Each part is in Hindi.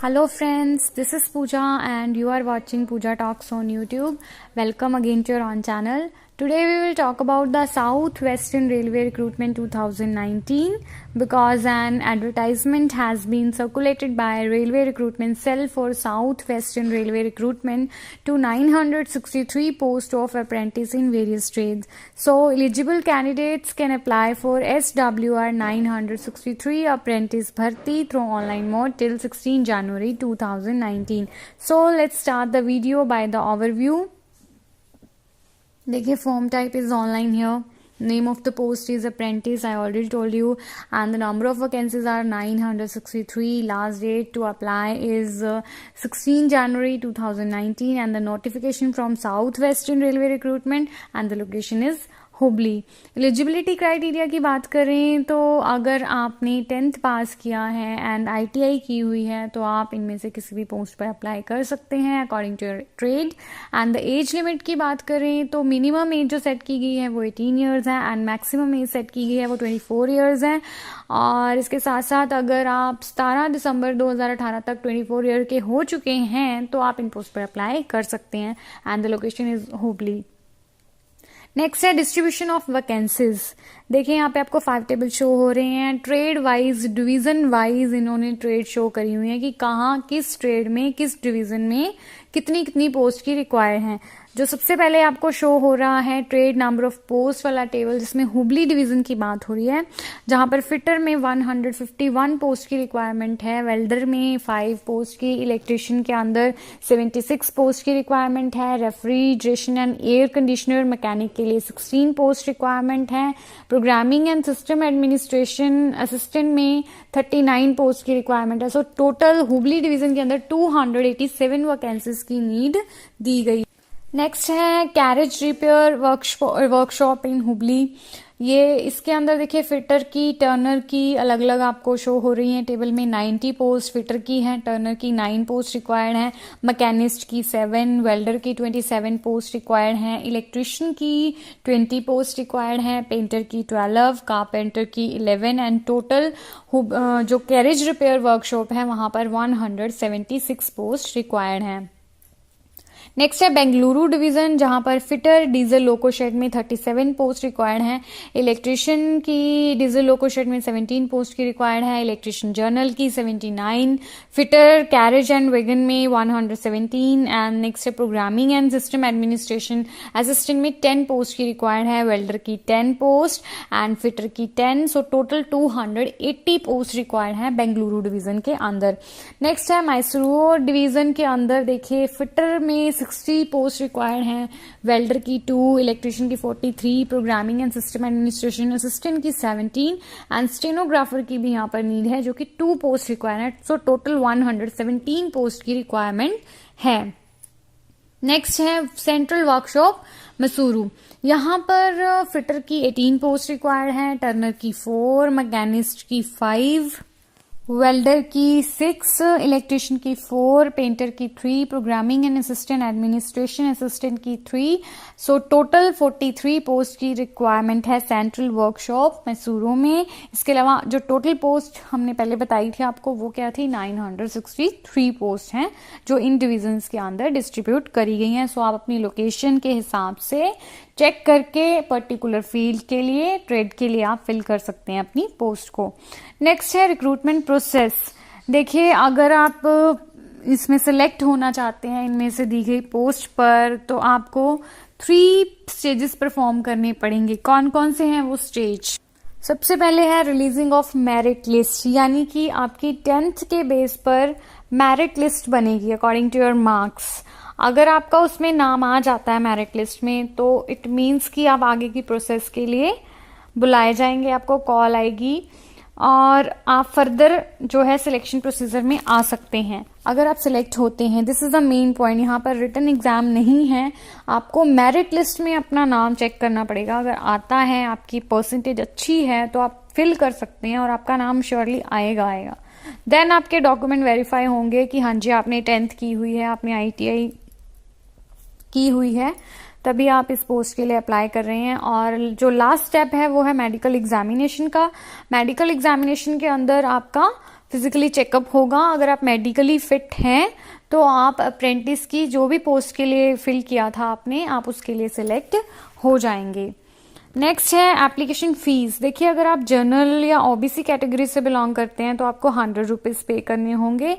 Hello friends, this is Pooja and you are watching Pooja Talks on YouTube. Welcome again to your own channel. Today we will talk about the South Western Railway recruitment 2019 because an advertisement has been circulated by Railway Recruitment Cell for South Western Railway recruitment to 963 posts of apprentice in various trades. So eligible candidates can apply for SWR 963 apprentice bharti through online mode till 16 January 2019. So let's start the video by the overview. देखिए form type is online here. Name of the post is apprentice, I already told you, and the number of vacancies are 963. Last date to apply is 16 January 2019 and the notification from South Western Railway recruitment and the location is Hubli. Eligibility criteria की बात करें तो अगर आपने 10th पास किया है एंड ITI की हुई है तो आप इनमें से किसी भी पोस्ट पर अप्लाई कर सकते हैं according to your trade. And the age limit की बात करें तो मिनिमम एज जो सेट की गई है वो 18 ईयर्स है एंड मैक्सिमम एज सेट की गई है वो 24 ईयर्स है. और इसके साथ साथ अगर आप 17 दिसंबर 2018 तक 24 ईयर के हो चुके हैं तो आप इन पोस्ट पर अप्लाई कर सकते हैं and the location is Hubli. Next है डिस्ट्रीब्यूशन ऑफ वैकेंसीज. देखिए यहाँ पे आपको 5 टेबल शो हो रहे हैं. ट्रेड वाइज, डिवीजन वाइज इन्होंने ट्रेड शो करी हुई है कि कहाँ किस ट्रेड में किस डिवीजन में कितनी कितनी पोस्ट की रिक्वायर्ड है. जो सबसे पहले आपको शो हो रहा है ट्रेड नंबर ऑफ पोस्ट वाला टेबल जिसमें हुबली डिवीजन की बात हो रही है, जहां पर फिटर में 151 पोस्ट की रिक्वायरमेंट है, वेल्डर में 5 पोस्ट की, इलेक्ट्रिशियन के अंदर 76 पोस्ट की रिक्वायरमेंट है, refrigeration and air conditioner mechanic के लिए 16 पोस्ट रिक्वायरमेंट है, programming and system administration assistant में 39 पोस्ट की रिक्वायरमेंट है. सो टोटल हुबली डिवीजन के अंदर 287 वैकेंसीज की नीड दी गई. नेक्स्ट है carriage repair workshop in Hubli. ये इसके अंदर देखिए फिटर की, टर्नर की अलग अलग आपको शो हो रही है टेबल में. 90 पोस्ट फिटर की है, टर्नर की 9 पोस्ट रिक्वायर्ड है, मैकेनिस्ट की 7, वेल्डर की 27 पोस्ट रिक्वायर्ड है, इलेक्ट्रिशियन की 20 पोस्ट रिक्वायर्ड है, पेंटर की 12, कारपेंटर की 11 एंड टोटल जो कैरेज रिपेयर वर्कशॉप है वहां पर 176 पोस्ट रिक्वायर्ड है. नेक्स्ट है बेंगलुरु डिवीजन जहां पर फिटर डीजल लोको शेड में 37 पोस्ट रिक्वायर्ड है, इलेक्ट्रिशियन की डीजल लोको शेड में 17 पोस्ट की रिक्वायर्ड है, इलेक्ट्रिशियन जर्नल की 79, फिटर कैरेज एंड वैगन में 117 एंड नेक्स्ट है programming and system administration assistant में 10 पोस्ट की रिक्वायर्ड है, वेल्डर की 10 पोस्ट एंड फिटर की 10. सो टोटल 280 पोस्ट रिक्वायर्ड है बेंगलुरु डिवीजन के अंदर. नेक्स्ट है मैसूर डिवीजन के अंदर देखिए फिटर में 60 पोस्ट रिक्वायर्ड हैं, वेल्डर की 2, इलेक्ट्रिशियन की 43, programming and system administration assistant की 17 एंड स्टेनोग्राफर की भी यहाँ पर नीड है जो कि 2 पोस्ट रिक्वायर्ड है. सो टोटल 117 पोस्ट की रिक्वायरमेंट है. नेक्स्ट है सेंट्रल वर्कशॉप मसूरू. यहाँ पर फिटर की 18 पोस्ट रिक्वायर्ड है, टर्नर की 4, मैकेनिस्ट की 5, वेल्डर की 6, इलेक्ट्रिशियन की 4, पेंटर की 3, programming and assistant administration assistant की 3. सो टोटल 43 पोस्ट की रिक्वायरमेंट है सेंट्रल वर्कशॉप मैसूरू में. इसके अलावा जो टोटल पोस्ट हमने पहले बताई थी आपको वो क्या थी, 963 पोस्ट हैं जो इन डिविजन्स के अंदर डिस्ट्रीब्यूट करी गई हैं. सो आप अपनी लोकेशन के हिसाब से चेक करके पर्टिकुलर फील्ड के लिए, ट्रेड के लिए आप फिल कर सकते हैं अपनी पोस्ट को. नेक्स्ट है रिक्रूटमेंट प्रोसेस. देखिए अगर आप इसमें सेलेक्ट होना चाहते हैं इनमें से दी गई पोस्ट पर तो आपको 3 स्टेजेस परफॉर्म करने पड़ेंगे. कौन कौन से हैं वो स्टेज? सबसे पहले है रिलीजिंग ऑफ मेरिट लिस्ट, यानी कि आपकी 10th के बेस पर मेरिट लिस्ट बनेगी अकॉर्डिंग टू योर मार्क्स. अगर आपका उसमें नाम आ जाता है मेरिट लिस्ट में तो इट मीन्स कि आप आगे की प्रोसेस के लिए बुलाए जाएंगे, आपको कॉल आएगी और आप फर्दर जो है सिलेक्शन प्रोसीजर में आ सकते हैं अगर आप सिलेक्ट होते हैं. This is the main point. यहाँ पर रिटन एग्जाम नहीं है, आपको मेरिट लिस्ट में अपना नाम चेक करना पड़ेगा. अगर आता है, आपकी परसेंटेज अच्छी है तो आप फिल कर सकते हैं और आपका नाम श्योरली आएगा. देन आपके डॉक्यूमेंट वेरीफाई होंगे कि हाँ जी आपने 10th की हुई है, आपने ITI की हुई है, तभी आप इस पोस्ट के लिए अप्लाई कर रहे हैं. और जो लास्ट स्टेप है वो है मेडिकल एग्जामिनेशन का. मेडिकल एग्जामिनेशन के अंदर आपका फिजिकली चेकअप होगा। अगर आप मेडिकली फिट हैं तो आप अप्रेंटिस की जो भी पोस्ट के लिए फिल किया था आपने, आप उसके लिए सिलेक्ट हो जाएंगे। नेक्स्ट है एप्लीकेशन फीस। देखिए, अगर आप जनरल या ओबीसी कैटेगरी से बिलोंग करते हैं तो आपको 100 रुपीज पे करने होंगे,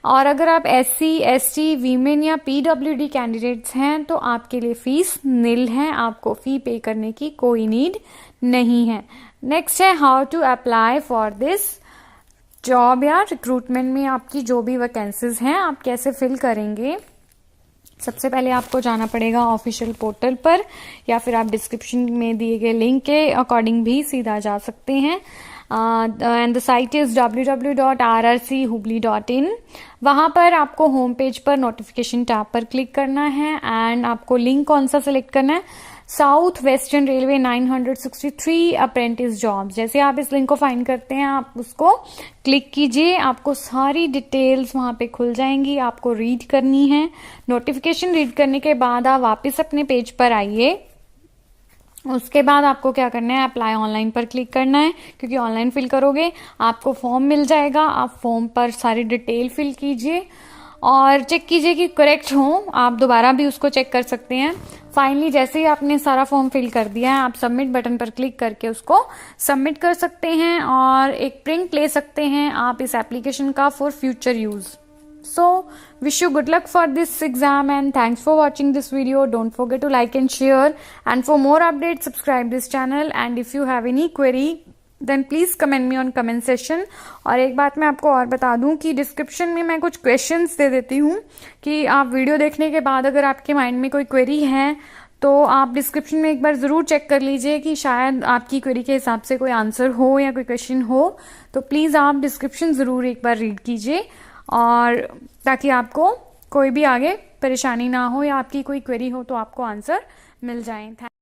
और अगर आप SC ST वीमेन या PWD कैंडिडेट्स हैं तो आपके लिए फीस निल है, आपको फी पे करने की कोई नीड नहीं है। नेक्स्ट है how to apply for this job या रिक्रूटमेंट में आपकी जो भी वैकेंसीज हैं आप कैसे फिल करेंगे। सबसे पहले आपको जाना पड़ेगा ऑफिशियल पोर्टल पर, या फिर आप डिस्क्रिप्शन में दिए गए लिंक के अकॉर्डिंग भी सीधा जा सकते हैं। And the site is www.rrchubli.in। वहां पर आपको होम पेज पर नोटिफिकेशन टैब पर क्लिक करना है एंड आपको लिंक कौन सा सिलेक्ट करना है, south western railway 963 apprentice job. जैसे आप इस लिंक को फाइंड करते हैं आप उसको क्लिक कीजिए, आपको सारी डिटेल्स वहां पे खुल जाएंगी, आपको रीड करनी है। नोटिफिकेशन रीड करने के बाद आप वापस अपने पेज पर आइए। उसके बाद आपको क्या करना है, अप्लाई ऑनलाइन पर क्लिक करना है, क्योंकि ऑनलाइन फिल करोगे आपको फॉर्म मिल जाएगा। आप फॉर्म पर सारी डिटेल फिल कीजिए और चेक कीजिए कि करेक्ट हो, आप दोबारा भी उसको चेक कर सकते हैं। फाइनली जैसे ही आपने सारा फॉर्म फिल कर दिया है, आप सबमिट बटन पर क्लिक करके उसको सबमिट कर सकते हैं और एक प्रिंट ले सकते हैं आप इस एप्लीकेशन का for future use. So, wish you good luck for this exam and thanks for watching this video. Don't forget to like and share, and for more updates subscribe this channel, and if you have any query then please comment me on comment section। और एक बात मैं आपको और बता दूं कि डिस्क्रिप्शन में मैं कुछ क्वेश्चंस दे देती हूँ कि आप वीडियो देखने के बाद अगर आपके माइंड में कोई क्वेरी है तो आप डिस्क्रिप्शन में एक बार जरूर चेक कर लीजिए कि शायद आपकी क्वेरी के हिसाब से कोई आंसर हो या कोई क्वेश्चन हो। तो प्लीज आप डिस्क्रिप्शन जरूर एक बार रीड कीजिए, और ताकि आपको कोई भी आगे परेशानी ना हो या आपकी कोई क्वेरी हो तो आपको आंसर मिल जाए।